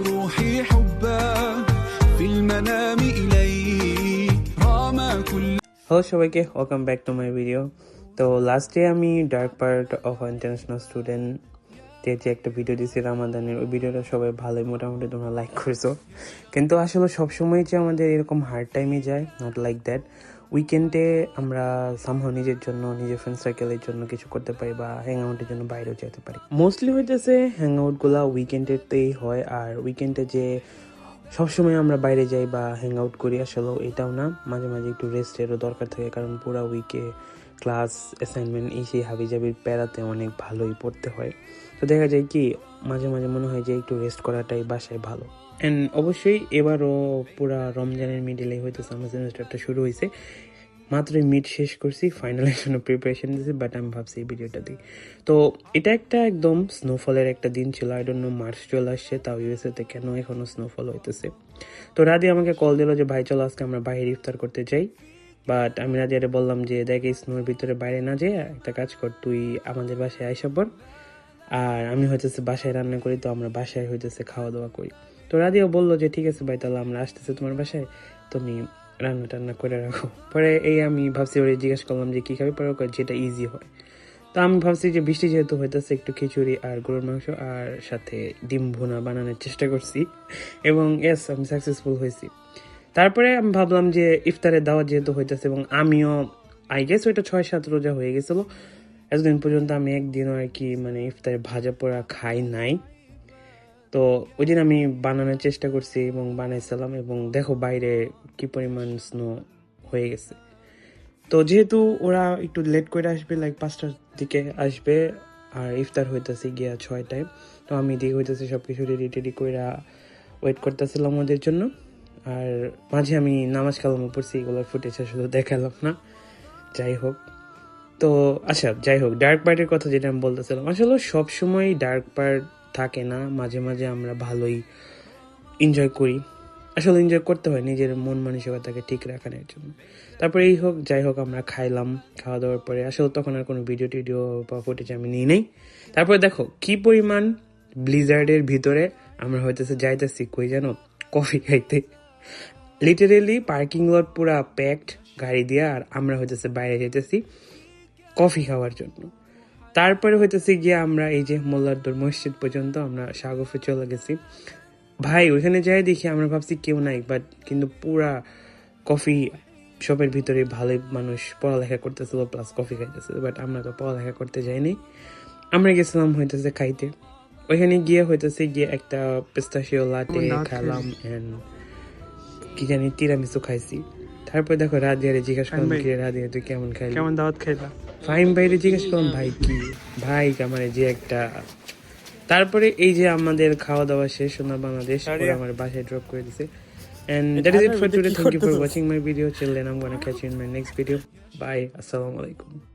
روحي حبا في المنام إليك رام كل hello সবাইকে, welcome back to my video. তো লাস্টে আমি dark part of international student যে একটা ভিডিও দিয়েছি রামাদানের, ওই ভিডিওটা সবাই ভালোই মোটামুটি তোমরা লাইক করেছো। কিন্তু আসলে সবসময় যে আমাদের এরকম হার্ড টাইমে যায়, নট লাইক দ্যাট। উইকেন্ডে আমরা সামহাও নিজের জন্য, নিজের ফ্রেন্ড সার্কেলের জন্য কিছু করতে পারি বা হ্যাং আউটের জন্য বাইরেও যেতে পারি। মোস্টলি হইতেছে হ্যাং আউটগুলা উইকেন্ডেতেই হয়, আর উইকেন্ডে যে সবসময় আমরা বাইরে যাই বা হ্যাং আউট করি আসলে এটাও না, মাঝে মাঝে একটু রেস্টেরও দরকার থাকে, কারণ পুরো উইকে ক্লাস অ্যাসাইনমেন্ট এই সেই হাবিজাবির প্যারাতে অনেক ভালোই পড়তে হয়। তো দেখা যায় কি মাঝে মাঝে মনে হয় যে একটু রেস্ট করাটাই বাসায় ভালো। অ্যান্ড অবশ্যই এবারও পুরা রমজানের মিডিলে হইতেছে আমার সেমিস্টারটা শুরু হয়েছে, মাত্রই মিড শেষ করছি, ফাইনালের জন্য প্রিপারেশন দিয়েছি, বাট আমি ভাবছি এই ভিডিওটা দিই। তো এটা একটা একদম স্নোফলের একটা দিন ছিল, আই ডোন্ট নো মার্চ চলে আসছে, তাও ইউএসএতে কেন এখনো স্নোফল হইতেছে। তো রাদি আমাকে কল দিল যে ভাই চলো আজকে আমরা বাইরে ইফতার করতে যাই। বাট আমি রাদিয়ারে বললাম যে দেখ এই স্নোর ভিতরে বাইরে না যেয়ে একটা কাজ কর, তুই আমাদের বাসায় আইসা পর, আর আমি হইতেছে বাসায় রান্না করি, তো আমরা বাসায় হইতেছে খাওয়া দাওয়া করি। তো রাদিও বললো যে ঠিক আছে ভাই, তাহলে আমরা আসতেছি তোমার বাসায়, তুমি রান্না টান্না করে রাখো। পরে এই আমি ভাবছি ওরে জিজ্ঞেস করলাম যে কী খাবি, পরে যেটা ইজি হয়। তো আমি ভাবছি যে বৃষ্টি যেহেতু হইতেছে একটু খিচুড়ি আর গরুর মাংস আর সাথে ডিম ভুনা বানানোর চেষ্টা করছি, এবং এস আমি সাকসেসফুল হয়েছি। তারপরে আমি ভাবলাম যে ইফতারের দাওয়াত যেহেতু হইতেছে, এবং আমিও আই গেস ওইটা 6-7 রোজা হয়ে গেছিলো, এতদিন পর্যন্ত আমি একদিনও আর কি মানে ইফতারে ভাজা পোড়া খাই নাই। তো ওই দিন আমি বানানোর চেষ্টা করছি এবং বানাইছিলাম, এবং দেখো বাইরে কি পরিমাণ স্নো হয়ে গেছে। তো যেহেতু ওরা একটু লেট করে আসবে, লাইক 5টার দিকে আসবে, আর ইফতার হইতেছে গিয়া 6টায়, তো আমি দিয়ে হইতেছে সব কিছু রেডি টেডি করে ওয়েট করতেছিলাম ওদের জন্য। আর মাঝে আমি নামাজ কালামও পড়ছি, এগুলোর ফুটেজটা শুধু দেখালাম না। যাই হোক, তো আচ্ছা যাই হোক, ডার্ক পার্টের কথা যেটা আমি বলতেছিলাম, আসলে সবসময় ডার্ক পার্ট থাকে না, মাঝে মাঝে আমরা ভালোই এনজয় করি। আসলে এনজয় করতে হয় নিজের মন মানসিকতাকে ঠিক রাখানোর জন্য। তারপরে এই হোক যাই হোক, আমরা খাইলাম, খাওয়া দাওয়ার পরে আসলে তখন আর কোনো ভিডিও টিডিও বা ফুটেজ আমি নিই নেই। তারপরে দেখো কি পরিমাণ ব্লিজার্ডের ভিতরে আমরা হইতেছে যাইতেছি কই জানো, কফি খাইতে। লিটারেলি পার্কিং লট পুরা প্যাকড গাড়ি দিয়ে, আর আমরা হইতেছে বাইরে যেতেছি কফি খাওয়ার জন্য। তারপরে হইতেছে গিয়ে আমরা এই যে মোল্লারদর মসজিদ পর্যন্ত আমরা সাগফে চলে গেছি। ভাই ওইখানে যাই দেখি আমরা ভাবছি কেউ নাই, বাট কিন্তু পুরা কফি শপের ভিতরে ভালোই মানুষ পড়ালেখা করতেছিল প্লাস কফি খাইতেছিল, বাট আমরা তো পড়ালেখা করতে যাইনি, আমরা গেছিলাম হইতেছে খাইতে। ওইখানে গিয়ে হইতেছে গিয়ে একটা পিস্তাশিও লাটে খেলাম, এন্ড কি জানি তিরামিসু খাইছি। তারপর দেখো রাদিয়ারে জিজ্ঞাসা করলাম কি রাদিয়া তুই কেমন খাইলি, কেমন দাওয়াত খাইলা। ফাইম ভাইরে জিজ্ঞেস করলাম ভাই কি ভাই আমার যে একটা। তারপরে এই যে আমাদের খাওয়া দাওয়া শেষ, সোনার বাংলাদেশ ওরা আমার বাসায় ড্রপ করে দিছে। And that is it for today. Thank you for watching my video. Till then, I'm gonna catch you in my next video. Bye. Assalamu alaikum.